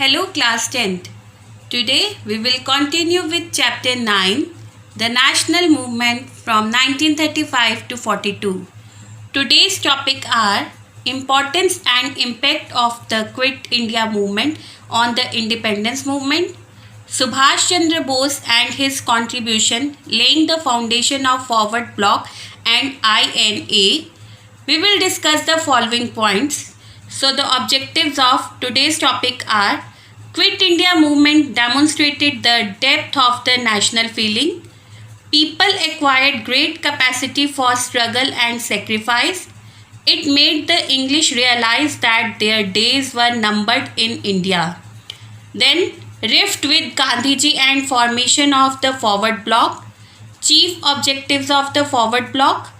Hello class 10th. Today we will continue with chapter 9, the national movement from 1935 to 42. Today's topic are importance and impact of the Quit India movement on the independence movement, Subhash Chandra Bose and his contribution laying the foundation of Forward Bloc and INA. We will discuss the following points. So the objectives of today's topic are: Quit India movement demonstrated the depth of the national feeling. People acquired great capacity for struggle and sacrifice. It made the English realize that their days were numbered in India. Then, rift with Gandhiji and formation of the Forward Bloc. Chief objectives of the Forward Bloc.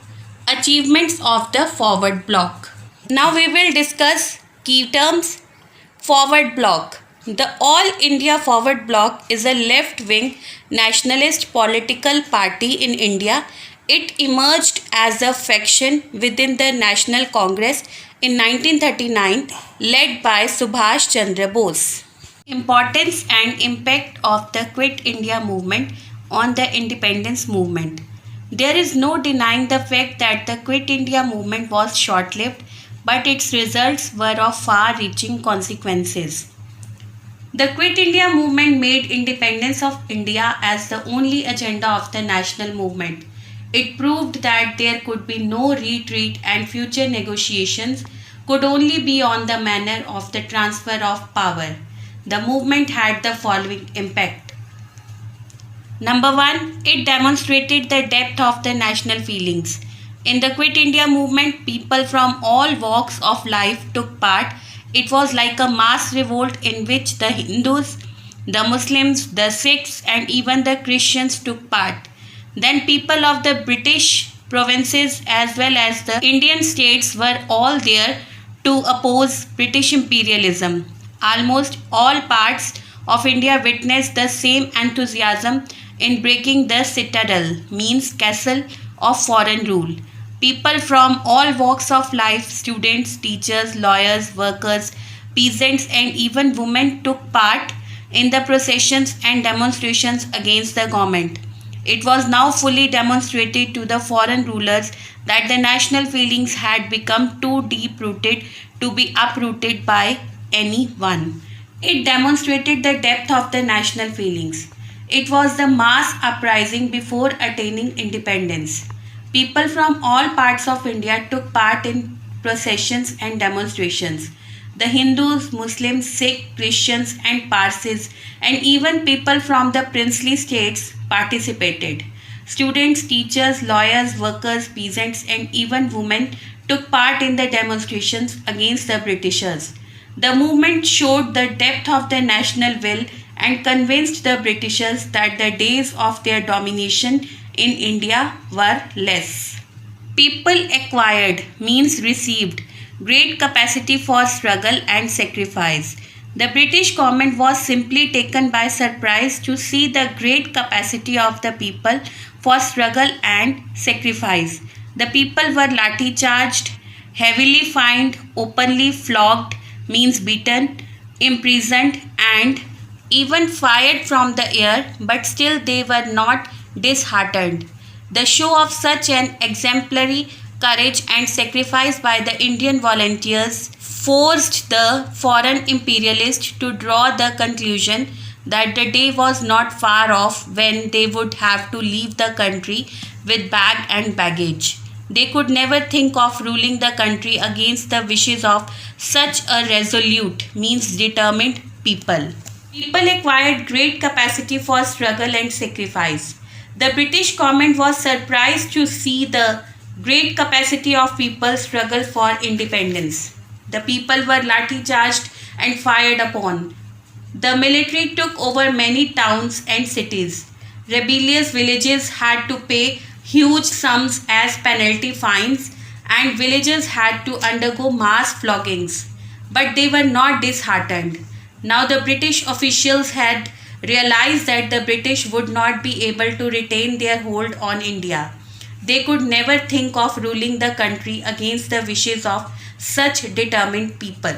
Achievements of the Forward Bloc. Now we will discuss key terms. Forward Bloc. The All India Forward Bloc is a left-wing nationalist political party in India. It emerged as a faction within the National Congress in 1939, led by Subhash Chandra Bose. Importance and impact of the Quit India movement on the independence movement. There is no denying the fact that the Quit India movement was short-lived, but its results were of far-reaching consequences. The Quit India movement made independence of India as the only agenda of the national movement. It proved that there could be no retreat and future negotiations could only be on the manner of the transfer of power. The movement had the following impact. Number 1, it demonstrated the depth of the national feelings. In the Quit India movement, people from all walks of life took part. It was like a mass revolt in which the Hindus, the Muslims, the Sikhs and even the Christians took part. Then people of the British provinces as well as the Indian states were all there to oppose British imperialism. Almost all parts of India witnessed the same enthusiasm in breaking the citadel, means castle, of foreign rule. People from all walks of life, students, teachers, lawyers, workers, peasants and even women took part in the processions and demonstrations against the government. It was now fully demonstrated to the foreign rulers that the national feelings had become too deep-rooted to be uprooted by anyone. It demonstrated the depth of the national feelings. It was the mass uprising before attaining independence. People from all parts of India took part in processions and demonstrations. The Hindus, Muslims, Sikhs, Christians and Parsis and even people from the princely states participated. Students, teachers, lawyers, workers, peasants and even women took part in the demonstrations against the Britishers. The movement showed the depth of the national will and convinced the Britishers that the days of their domination in India were less. People acquired, means received, great capacity for struggle and sacrifice. The British government was simply taken by surprise to see the great capacity of the people for struggle and sacrifice. The people were lathi charged, heavily fined, openly flogged, means beaten, imprisoned and even fired from the air, but still they were not disheartened. The show of such an exemplary courage and sacrifice by the Indian volunteers forced the foreign imperialists to draw the conclusion that the day was not far off when they would have to leave the country with bag and baggage. They could never think of ruling the country against the wishes of such a resolute, means determined people. People acquired great capacity for struggle and sacrifice. The British government was surprised to see the great capacity of people struggle for independence. The people were lathi charged and fired upon. The military took over many towns and cities. Rebellious villages had to pay huge sums as penalty fines and villagers had to undergo mass floggings. But they were not disheartened. Now the British officials had realized that the British would not be able to retain their hold on India. They could never think of ruling the country against the wishes of such determined people.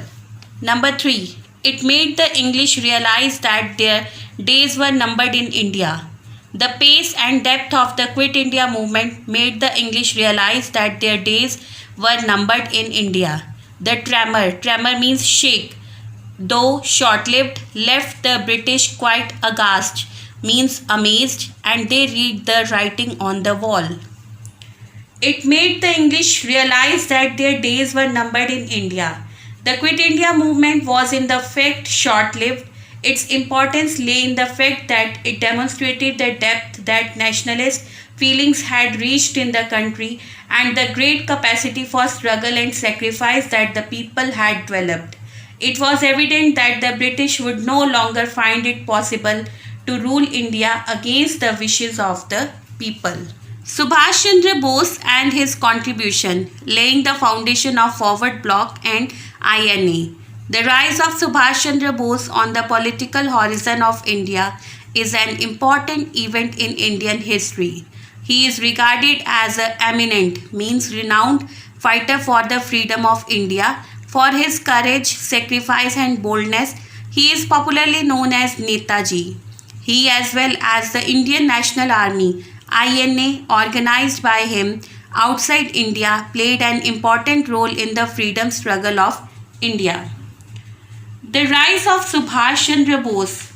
Number 3. It made the English realize that their days were numbered in India. The pace and depth of the Quit India movement made the English realize that their days were numbered in India. The tremor means shake, though short lived, left the British quite aghast, means amazed, and they read the writing on the wall. It made the English realize that their days were numbered in India. The Quit India movement was in the fact short lived. Its importance lay in the fact that it demonstrated the depth that nationalist feelings had reached in the country and the great capacity for struggle and sacrifice that the people had developed. It was evident that the British would no longer find it possible to rule India against the wishes of the people. Subhash Chandra Bose and his contribution, laying the foundation of Forward Bloc and INA. The rise of Subhash Chandra Bose on the political horizon of India is an important event in Indian history. He is regarded as an eminent, means renowned fighter for the freedom of India. For his courage, sacrifice and boldness, he is popularly known as Netaji. He, as well as the Indian National Army, INA, organized by him outside India, played an important role in the freedom struggle of India. The rise of Subhash Chandra Bose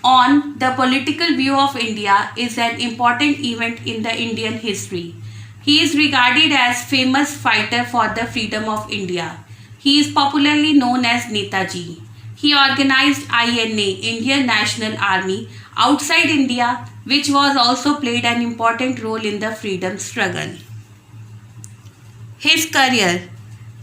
on the political view of India is an important event in the Indian history. He is regarded as famous fighter for the freedom of India. He is popularly known as Netaji. He organized INA, Indian National Army, outside India, which was also played an important role in the freedom struggle. His career.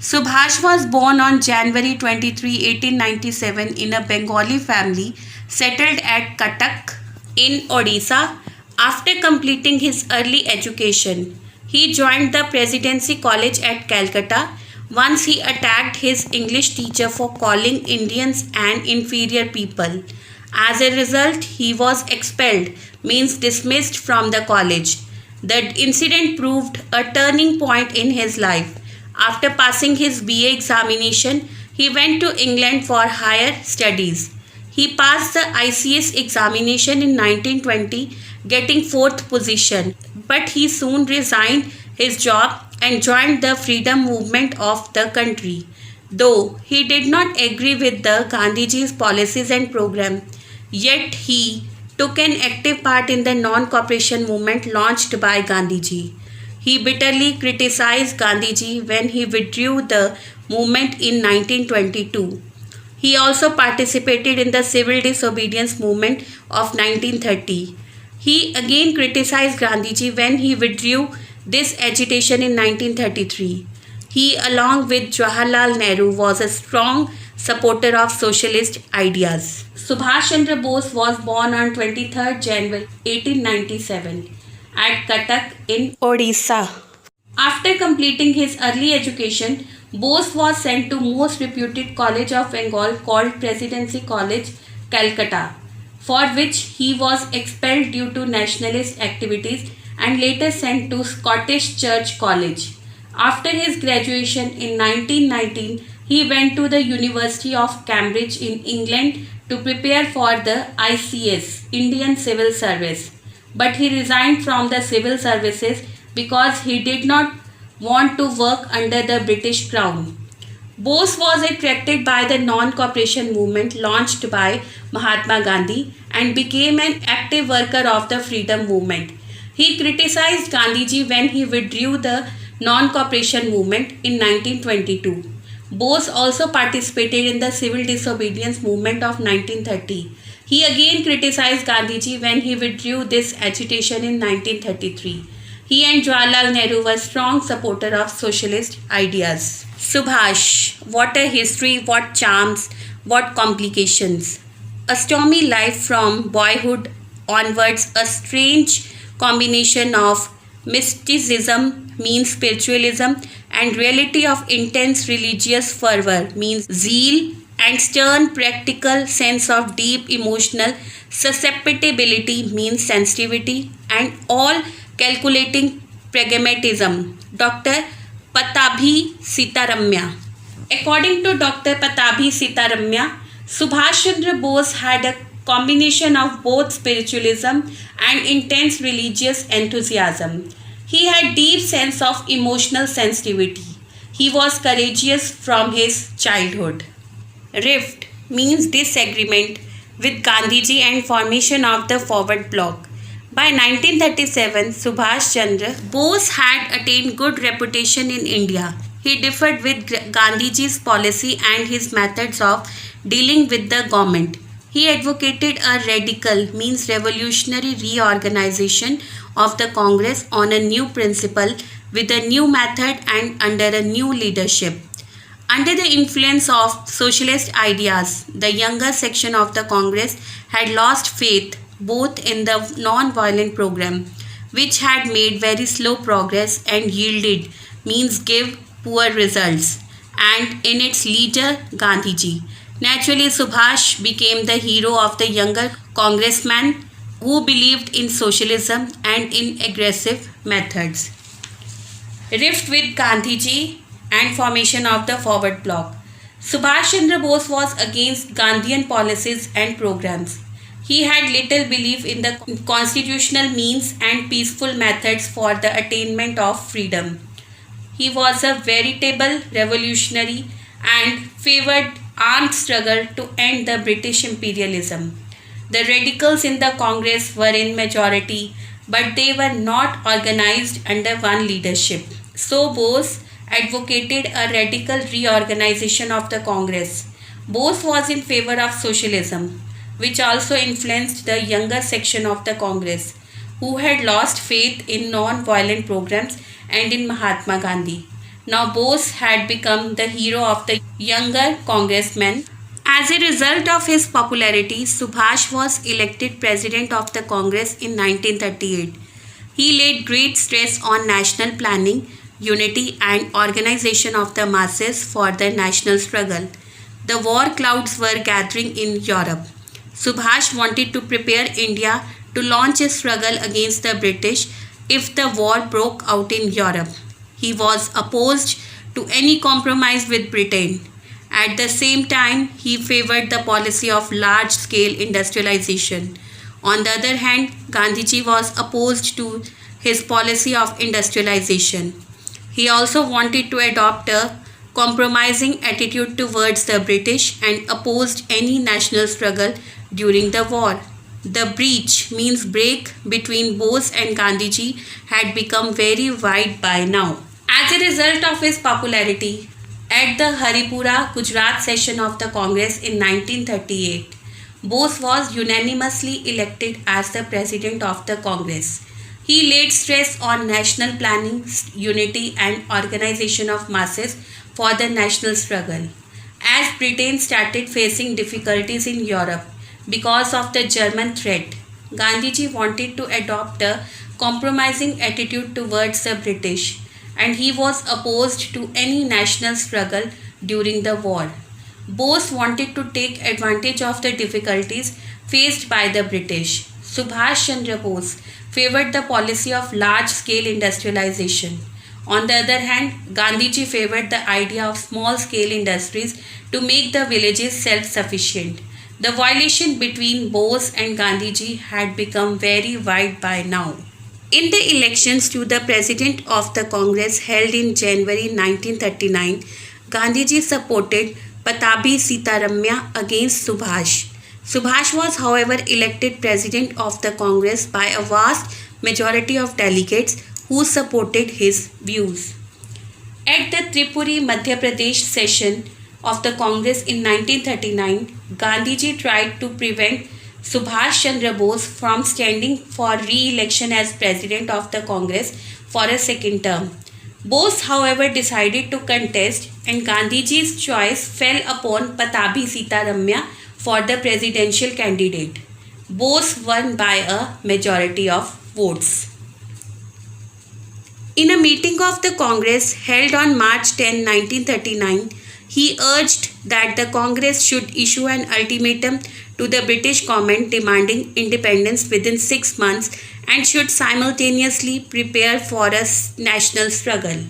Subhash was born on January 23, 1897 in a Bengali family settled at Cuttack in Odisha. After completing his early education, he joined the Presidency College at Calcutta. Once he attacked his English teacher for calling Indians an inferior people. As a result, he was expelled, means dismissed from the college. The incident proved a turning point in his life. After passing his BA examination, he went to England for higher studies. He passed the ICS examination in 1920, getting 4th position, but he soon resigned his job and joined the freedom movement of the country. Though he did not agree with the Gandhiji's policies and program, yet he took an active part in the non-cooperation movement launched by Gandhiji. He bitterly criticized Gandhiji when he withdrew the movement in 1922. He also participated in the civil disobedience movement of 1930. He again criticized Gandhiji when he withdrew this agitation in 1933. He, along with Jawaharlal Nehru, was a strong supporter of socialist ideas. Subhash Chandra Bose was born on 23rd January 1897 at Cuttack in Odisha. After completing his early education, Bose was sent to most reputed college of Bengal called Presidency College, Calcutta, for which he was expelled due to nationalist activities and later sent to Scottish Church College. After his graduation in 1919, he went to the University of Cambridge in England to prepare for the ICS, Indian Civil Service. But he resigned from the civil services because he did not want to work under the British Crown. Bose was attracted by the non-cooperation movement launched by Mahatma Gandhi and became an active worker of the freedom movement. He criticized Gandhiji when he withdrew the non-cooperation movement in 1922. Bose also participated in the civil disobedience movement of 1930. He again criticized Gandhiji when he withdrew this agitation in 1933. He and Jawaharlal Nehru were strong supporters of socialist ideas. Subhash, what a history, what charms, what complications. A stormy life from boyhood onwards, a strange combination of mysticism, means spiritualism, and reality of intense religious fervor, means zeal, and stern practical sense of deep emotional susceptibility, means sensitivity, and all calculating pragmatism. Dr. Pattabhi Sitaramya. According to Dr. Pattabhi Sitaramya, Subhash Chandra Bose had a combination of both spiritualism and intense religious enthusiasm. He had deep sense of emotional sensitivity. He was courageous from his childhood. Rift means disagreement with Gandhiji and formation of the Forward Bloc. By 1937, Subhash Chandra Bose had attained good reputation in India. He differed with Gandhiji's policy and his methods of dealing with the government. He advocated a radical, means revolutionary reorganization of the Congress on a new principle with a new method and under a new leadership. Under the influence of socialist ideas, the younger section of the Congress had lost faith both in the non-violent program, which had made very slow progress and yielded, means give poor results, and in its leader Gandhiji. Naturally, Subhash became the hero of the younger congressman who believed in socialism and in aggressive methods. Rift with Gandhiji and formation of the Forward Bloc. Subhash Chandra Bose was against Gandhian policies and programs. He had little belief in the constitutional means and peaceful methods for the attainment of freedom. He was a veritable revolutionary and favored armed struggle to end the British imperialism. The radicals in the Congress were in majority, but they were not organized under one leadership. So Bose advocated a radical reorganization of the Congress. Bose was in favor of socialism, which also influenced the younger section of the Congress, who had lost faith in non-violent programs and in Mahatma Gandhi. Now Bose had become the hero of the younger congressmen. As a result of his popularity, Subhash was elected president of the Congress in 1938. He laid great stress on national planning, unity and organization of the masses for the national struggle. The war clouds were gathering in Europe. Subhash wanted to prepare India to launch a struggle against the British if the war broke out in Europe. He was opposed to any compromise with Britain. At the same time, he favored the policy of large-scale industrialization. On the other hand, Gandhiji was opposed to his policy of industrialization. He also wanted to adopt a compromising attitude towards the British and opposed any national struggle during the war. The breach, means break, between Bose and Gandhiji had become very wide by now. As a result of his popularity, at the Haripura, Gujarat session of the Congress in 1938, Bose was unanimously elected as the president of the Congress. He laid stress on national planning, unity and organization of masses for the national struggle. As Britain started facing difficulties in Europe because of the German threat, Gandhiji wanted to adopt a compromising attitude towards the British, and he was opposed to any national struggle during the war. Bose wanted to take advantage of the difficulties faced by the British. Subhash Chandra Bose favored the policy of large-scale industrialization. On the other hand, Gandhiji favored the idea of small-scale industries to make the villages self-sufficient. The violation between Bose and Gandhiji had become very wide by now. In the elections to the President of the Congress held in January 1939, Gandhiji supported Pattabhi Sitaramaiah against Subhash. Subhash was, however, elected President of the Congress by a vast majority of delegates who supported his views. At the Tripuri, Madhya Pradesh session of the Congress in 1939, Gandhiji tried to prevent Subhash Chandra Bose from standing for re-election as President of the Congress for a second term. Bose, however, decided to contest, and Gandhiji's choice fell upon Pattabhi Sitaramaiah for the presidential candidate. Bose won by a majority of votes. In a meeting of the Congress held on March 10, 1939, he urged that the Congress should issue an ultimatum to the British government demanding independence within 6 months and should simultaneously prepare for a national struggle.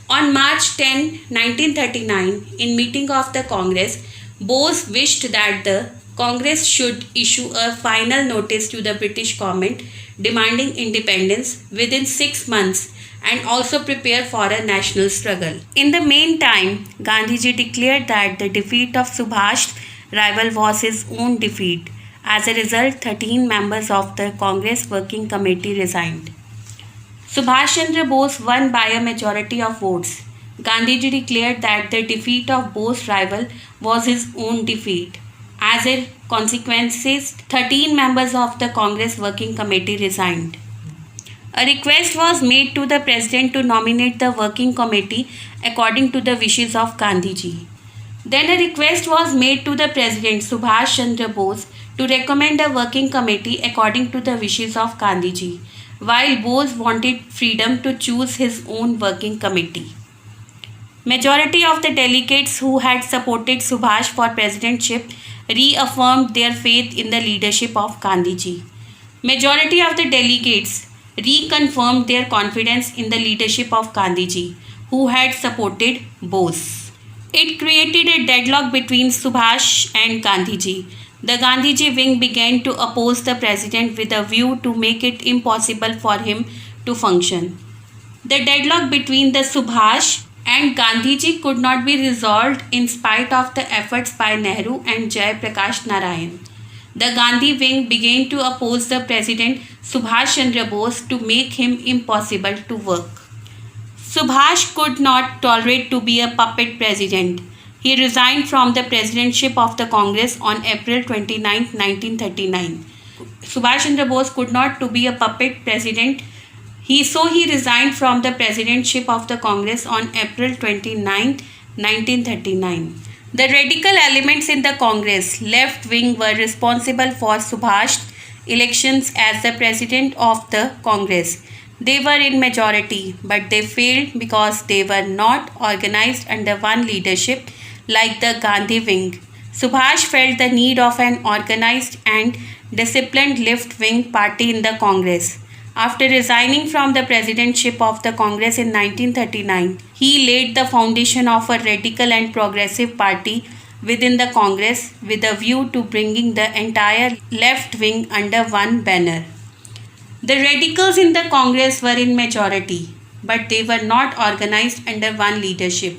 On March 10, 1939, in meeting of the Congress, Bose wished that the Congress should issue a final notice to the British government demanding independence within 6 months and also prepare for a national struggle. In the meantime, Gandhiji declared that the defeat of Subhash's rival was his own defeat. As a result, 13 members of the Congress Working Committee resigned. Subhash Chandra Bose won by a majority of votes. Gandhiji declared that the defeat of Bose's rival was his own defeat. As a consequence, 13 members of the Congress Working Committee resigned. A request was made to the President to nominate the Working Committee according to the wishes of Gandhiji. Then a request was made to the President Subhash Chandra Bose to recommend a Working Committee according to the wishes of Gandhiji, while Bose wanted freedom to choose his own Working Committee. Majority of the delegates who had supported Subhash for presidentship reaffirmed their faith in the leadership of Gandhiji. Majority of the delegates reconfirmed their confidence in the leadership of Gandhiji, who had supported Bose. It created a deadlock between Subhash and Gandhiji. The Gandhiji wing began to oppose the president with a view to make it impossible for him to function. The deadlock between the Subhash and Gandhiji could not be resolved in spite of the efforts by Nehru and Jai Prakash Narayan. The Gandhi wing began to oppose the president Subhash Chandra Bose to make him impossible to work. Subhash could not tolerate to be a puppet president. He resigned from the presidentship of the Congress on April 29, 1939. Subhash Chandra Bose could not to be a puppet president. He resigned from the presidentship of the Congress on April 29, 1939. The radical elements in the Congress left wing were responsible for Subhash's elections as the president of the Congress. They were in majority, but they failed because they were not organized under one leadership like the Gandhi wing. Subhash felt the need of an organized and disciplined left-wing party in the Congress. After resigning from the presidentship of the Congress in 1939, he laid the foundation of a radical and progressive party within the Congress with a view to bringing the entire left wing under one banner. The radicals in the Congress were in majority, but they were not organized under one leadership.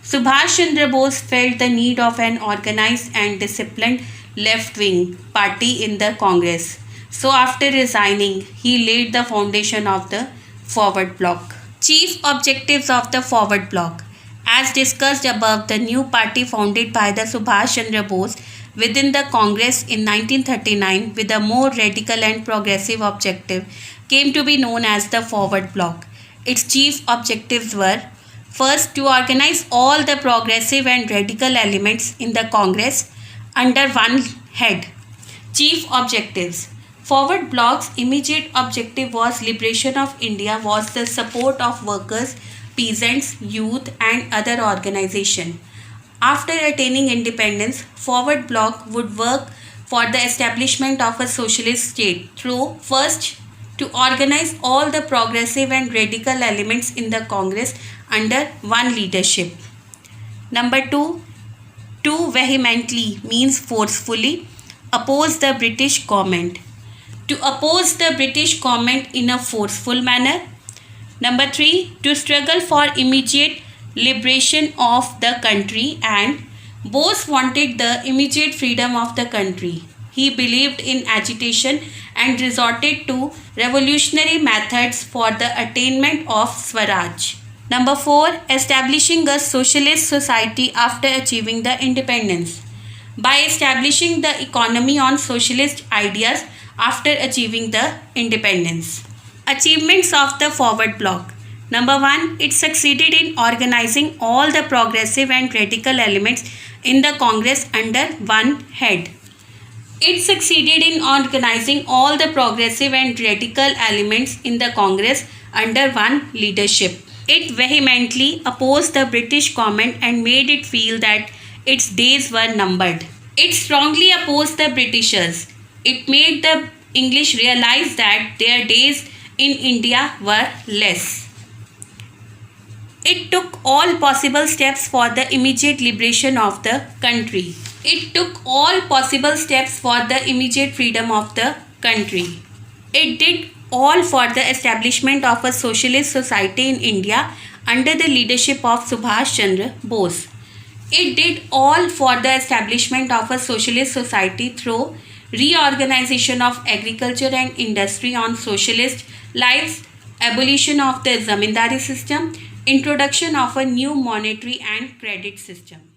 Subhash Chandra Bose felt the need of an organized and disciplined left-wing party in the Congress. So after resigning, he laid the foundation of the Forward Bloc. Chief objectives of the Forward Bloc. As discussed above, the new party founded by the Subhash Chandra Bose within the Congress in 1939 with a more radical and progressive objective came to be known as the Forward Bloc. Its chief objectives were: first, to organize all the progressive and radical elements in the Congress under one head. Chief objectives. Forward Bloc's immediate objective was liberation of India, was the support of workers, peasants, youth and other organizations. After attaining independence, Forward Bloc would work for the establishment of a socialist state through, first, to organize all the progressive and radical elements in the Congress under one leadership. Number 2, to vehemently means forcefully oppose the British government. To oppose the British government in a forceful manner. Number 3, to struggle for immediate liberation of the country, and Bose wanted the immediate freedom of the country. He believed in agitation and resorted to revolutionary methods for the attainment of Swaraj. Number 4, establishing a socialist society after achieving the independence. By establishing the economy on socialist ideas after achieving the independence. Achievements of the Forward Bloc. Number 1, it succeeded in organizing all the progressive and radical elements in the Congress under one head. It succeeded in organizing all the progressive and radical elements in the Congress under one leadership. It vehemently opposed the British government and made it feel that its days were numbered. It strongly opposed the Britishers. It made the English realize that their days in India were less. It took all possible steps for the immediate liberation of the country. It took all possible steps for the immediate freedom of the country. It did all for the establishment of a socialist society in India under the leadership of Subhash Chandra Bose. It did all for the establishment of a socialist society through reorganization of agriculture and industry on socialist lines, abolition of the zamindari system, introduction of a new monetary and credit system.